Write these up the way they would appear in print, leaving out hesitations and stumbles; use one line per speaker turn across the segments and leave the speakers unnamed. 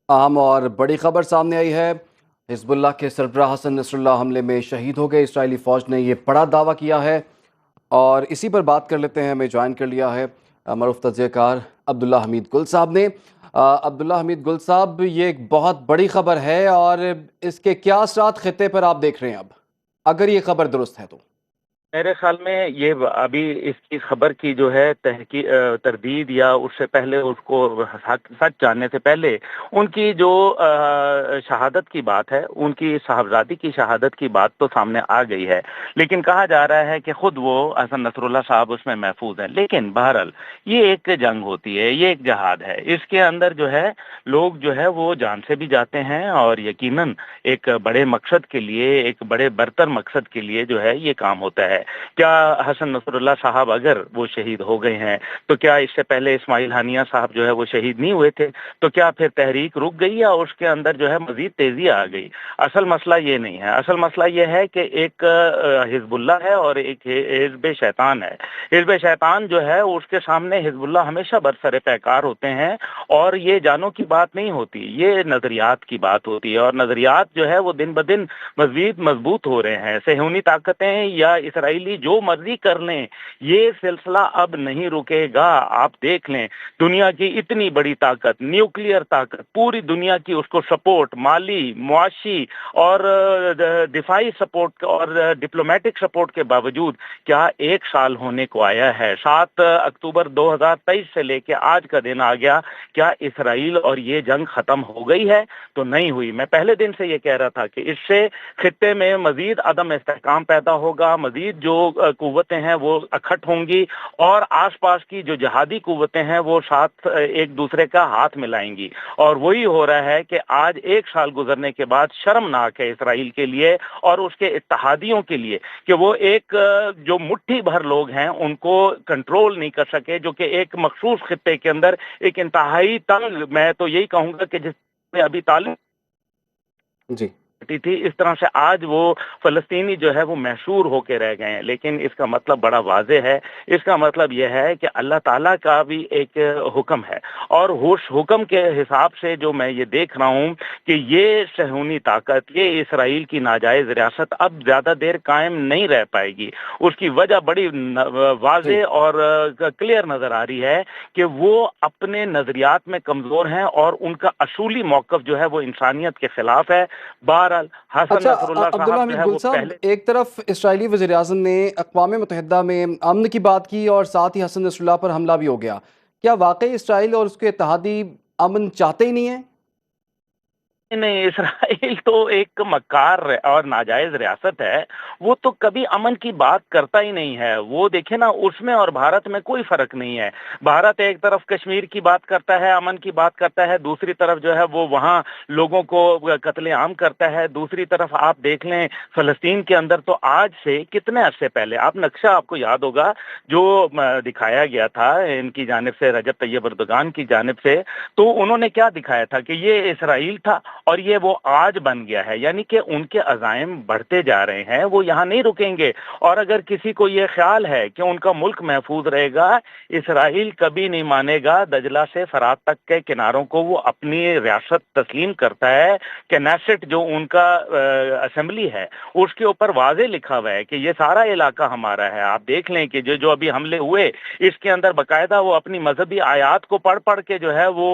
अहम और बड़ी खबर सामने आई है। हिजबुल्लाह के सरबराह हसन नसरुल्लाह हमले में शहीद हो गए। इसराइली फ़ौज ने ये बड़ा दावा किया है और इसी पर बात कर लेते हैं। हमें ज्वाइन कर लिया है मरूफ तजज़ियाकार अब्दुल्ला हमीद गुल साहब ने। अब्दुल्ला हमीद गुल साहब, ये एक बहुत बड़ी खबर है और इसके क्या असरात खित्ते पर आप देख रहे हैं अब, अगर ये खबर दुरुस्त है तो?
मेरे ख्याल में ये अभी इसकी खबर की जो है तरदीद या उससे पहले उसको सच सच जानने से पहले उनकी जो शहादत की बात है, उनकी साहबजादी की शहादत की बात तो सामने आ गई है। लेकिन कहा जा रहा है कि खुद वो हसन नसरुल्लाह साहब उसमें महफूज हैं। लेकिन बहरहाल ये एक जंग होती है, ये एक जहाद है। इसके अंदर जो है लोग जो है वो जान से भी जाते हैं और यकीनन एक बड़े मकसद के लिए, एक बड़े बरतर मकसद के लिए जो है ये काम होता है। क्या हसन नसरुल्लाह साहब अगर वो शहीद हो गए हैं तो क्या इससे पहले इस्माइल हानिया साहब जो है वो शहीद नहीं हुए थे? तो क्या फिर तहरीक रुक गई या उसके अंदर जो है मजीद तेजी आ गई? असल मसला ये नहीं है। असल मसला ये है कि एक हिजबुल्लाह है और एक हिजब शैतान है। हिजब शैतान जो है उसके सामने हिजबुल्लाह हमेशा बरसरे पैकार होते हैं और ये जानों की बात नहीं होती, ये नजरियात की बात होती है। और नजरियात जो है वो दिन ब दिन मजीद मजबूत हो रहे हैं। सेहूनी ताकतें या इसराइली जो मर्जी कर लें, ये सिलसिला अब नहीं रुकेगा। आप देख लें, दुनिया की इतनी बड़ी ताकत, न्यूक्लियर ताकत, पूरी दुनिया की उसको सपोर्ट, माली, मुआशी और दिफाई सपोर्ट और डिप्लोमेटिक सपोर्ट के बावजूद क्या एक साल होने को आया है, 7 अक्टूबर 2023 से लेके आज का दिन आ गया, क्या इसराइल और ये जंग खत्म हो गई है? तो नहीं हुई। मैं पहले दिन से ये कह रहा था कि इससे खित्ते में मजीद अदम इस्तेहकाम पैदा होगा, मजीद जो कुव्वतें हैं वो अखट होंगी और आसपास की जो जहादी कुव्वतें हैं वो साथ एक दूसरे का हाथ मिलाएंगी। और वही हो रहा है कि आज एक साल गुजरने के बाद शर्मनाक है इसराइल के लिए और उसके इत्तहादियों के लिए कि वो एक जो मुट्ठी भर लोग हैं उनको कंट्रोल नहीं कर सके, जो कि एक मखसूस खित्ते के अंदर एक इंतहाई तंग, मैं तो यही कहूंगा कि जिस अभी तालीम
जी।
थी, इस तरह से आज वो फलस्तीनी जो है वो महशूर होके रह गए हैं। लेकिन इसका मतलब बड़ा वाज़ेह है। इसका मतलब यह है कि अल्लाह ताला का भी एक हुक्म है और उस हुक्म के हिसाब से जो मैं ये देख रहा हूँ कि ये सहूनी ताकत, ये इसराइल की नाजायज़ रियासत अब ज़्यादा देर कायम नहीं रह पाएगी। उसकी वजह बड़ी
जी।
वाज़ेह और क्लियर नज़र आ रही है कि वो अपने नज़रियात में कमज़ोर हैं और उनका असूली मौक़िफ़ जो है वो इंसानियत के ख़िलाफ़ है। बहरहाल हसन
अच्छा,
नसरुल्लाह
अब्दुल्ला
साहब जो
हमीद
है
गुल
वो
साहब,
पहले
एक तरफ इसराइली वज़ीर-ए-आज़म ने अक़वाम मुत्तहिदा में अमन की बात की और साथ ही हसन नसरुल्लाह पर हमला भी हो गया। क्या वाक़ई इसराइल और उसके इत्तेहादी अमन चाहते ही नहीं हैं?
नहीं, इसराइल तो एक मक्कार और नाजायज रियासत है। वो तो कभी अमन की बात करता ही नहीं है। वो देखिए ना, उसमें और भारत में कोई फर्क नहीं है। भारत एक तरफ कश्मीर की बात करता है, अमन की बात करता है, दूसरी तरफ जो है वो वहाँ लोगों को कत्लेआम करता है। दूसरी तरफ आप देख लें फलस्तीन के अंदर तो आज से कितने अरसे पहले आप नक्शा आपको याद होगा जो दिखाया गया था इनकी जानिब से, रजब तैयब एर्दोगान की जानिब से, तो उन्होंने क्या दिखाया था कि ये इसराइल था और ये वो आज बन गया है। यानी कि उनके अज़ाइम बढ़ते जा रहे हैं, वो यहाँ नहीं रुकेंगे। और अगर किसी को ये ख्याल है कि उनका मुल्क महफूज रहेगा, इसराइल कभी नहीं मानेगा। दजला से फरात तक के किनारों को वो अपनी रियासत तस्लीम करता है। कैनेसेट जो उनका असेंबली है उसके ऊपर वाज़े लिखा हुआ है कि ये सारा इलाका हमारा है। आप देख लें कि जो जो अभी हमले हुए इसके अंदर बाकायदा वो अपनी मजहबी आयात को पढ़ पढ़ के जो है वो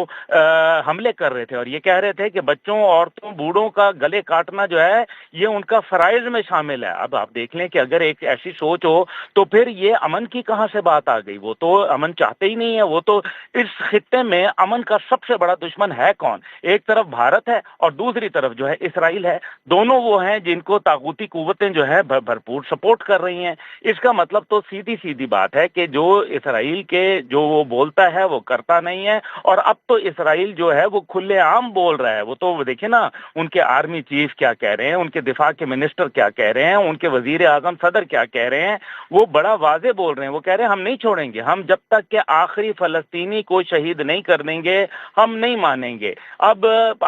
हमले कर रहे थे और ये कह रहे थे कि बच्चों, औरतों, बूढ़ों का गले काटना जो है ये उनका फराइज में शामिल है। अब आप देख लें कि अगर एक ऐसी सोच हो तो फिर ये अमन की कहां से बात आ गई? वो तो अमन चाहते ही नहीं है। वो तो इस खित्ते में अमन का सबसे बड़ा दुश्मन है कौन? एक तरफ भारत है और दूसरी तरफ जो है इसराइल है। दोनों वो हैं जिनको ताकूती कुव्वतें जो है भरपूर सपोर्ट कर रही हैं। इसका मतलब तो सीधी सीधी बात है कि जो इसराइल के जो वो बोलता है वो करता नहीं है। और अब तो इसराइल जो है वो खुलेआम बोल रहा है। वो तो دیکھیں نا ان کے آرمی چیف کیا کہہ رہے ہیں, ان کے دفاع کے منسٹر کیا کہہ رہے ہیں, ان کے وزیر اعظم صدر کیا کہہ رہے ہیں. وہ بڑا واضح بول رہے ہیں, وہ کہہ رہے ہیں ہم نہیں چھوڑیں گے, ہم جب تک کہ آخری فلسطینی کو شہید نہیں کر دیں گے ہم نہیں مانیں گے. اب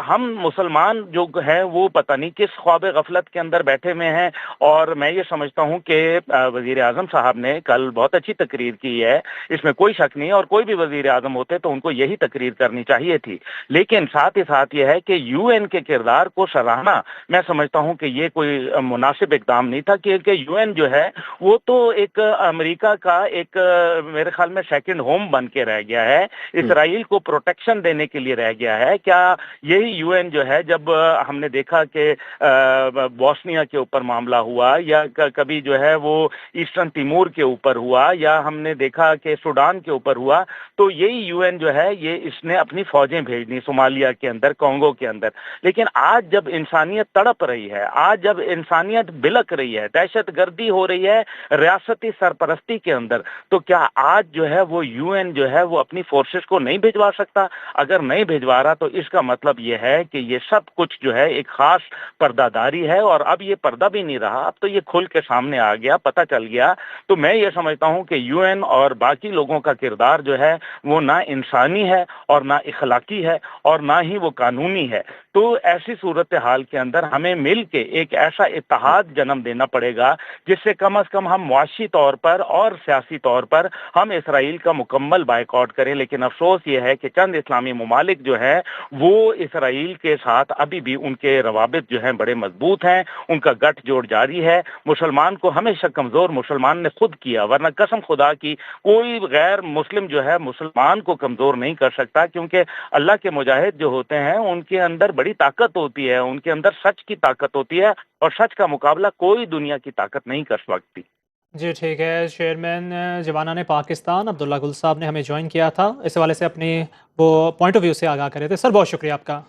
ہم مسلمان جو ہیں وہ پتہ نہیں کس خواب غفلت کے اندر بیٹھے ہوئے ہیں. اور میں یہ سمجھتا ہوں کہ وزیر اعظم صاحب نے کل بہت اچھی تقریر کی ہے, اس میں کوئی شک نہیں, اور کوئی بھی وزیر اعظم ہوتے تو ان کو یہی تقریر کرنی چاہیے تھی. لیکن ساتھ ہی ساتھ یہ ہے کہ یو این کے کردار کو سراہنا, میں سمجھتا ہوں کہ یہ کوئی مناسب اقدام نہیں تھا, کیونکہ یو این جو ہے وہ تو ایک امریکہ کا ایک میرے خیال میں سیکنڈ ہوم بن کے رہ گیا ہے, اسرائیل کو پروٹیکشن دینے کے لیے رہ گیا ہے. کیا یہی یو این جو ہے, جب ہم نے دیکھا کہ بوسنیا کے اوپر معاملہ ہوا, یا کبھی جو ہے وہ ایسٹرن تیمور کے اوپر ہوا, یا ہم نے دیکھا کہ سوڈان کے اوپر ہوا, تو یہی یو این جو ہے یہ اس نے اپنی فوجیں بھیجنی صومالیہ کے اندر, کانگو کے اندر. لیکن آج جب انسانیت تڑپ رہی ہے, آج جب انسانیت بلک رہی ہے, دہشت گردی ہو رہی ہے ریاستی سرپرستی کے اندر, تو کیا آج جو ہے وہ یو این جو ہے وہ اپنی فورسز کو نہیں بھجوا سکتا؟ اگر نہیں بھجوا رہا تو اس کا مطلب یہ ہے کہ یہ سب کچھ جو ہے ایک خاص پردہ داری ہے, اور اب یہ پردہ بھی نہیں رہا, اب تو یہ کھل کے سامنے آ گیا, پتہ چل گیا. تو میں یہ سمجھتا ہوں کہ یو این اور باقی لوگوں کا کردار جو ہے وہ نہ انسانی ہے اور نہ اخلاقی ہے اور نہ ہی وہ قانونی ہے. تو ایسی صورتحال کے اندر ہمیں مل کے ایک ایسا اتحاد جنم دینا پڑے گا جس سے کم از کم ہم معاشی طور پر اور سیاسی طور پر ہم اسرائیل کا مکمل بائیکاٹ کریں. لیکن افسوس یہ ہے کہ چند اسلامی ممالک جو ہیں وہ اسرائیل کے ساتھ ابھی بھی ان کے روابط جو ہیں بڑے مضبوط ہیں, ان کا گٹھ جوڑ جاری ہے. مسلمان کو ہمیشہ کمزور مسلمان نے خود کیا, ورنہ قسم خدا کی کوئی غیر مسلم جو ہے مسلمان کو کمزور نہیں کر سکتا, کیونکہ اللہ کے مجاہد جو ہوتے ہیں ان کے اندر بڑی طاقت ہوتی ہے, ان کے اندر سچ کی طاقت ہوتی ہے, اور سچ کا مقابلہ کوئی دنیا کی طاقت نہیں کر سکتی.
جی ٹھیک ہے. چیئرمین جوانان پاکستان عبداللہ گل صاحب نے ہمیں جوائن کیا تھا, اس حوالے سے اپنی وہ پوائنٹ آف ویو سے آگاہ کرے تھے. سر بہت شکریہ آپ کا.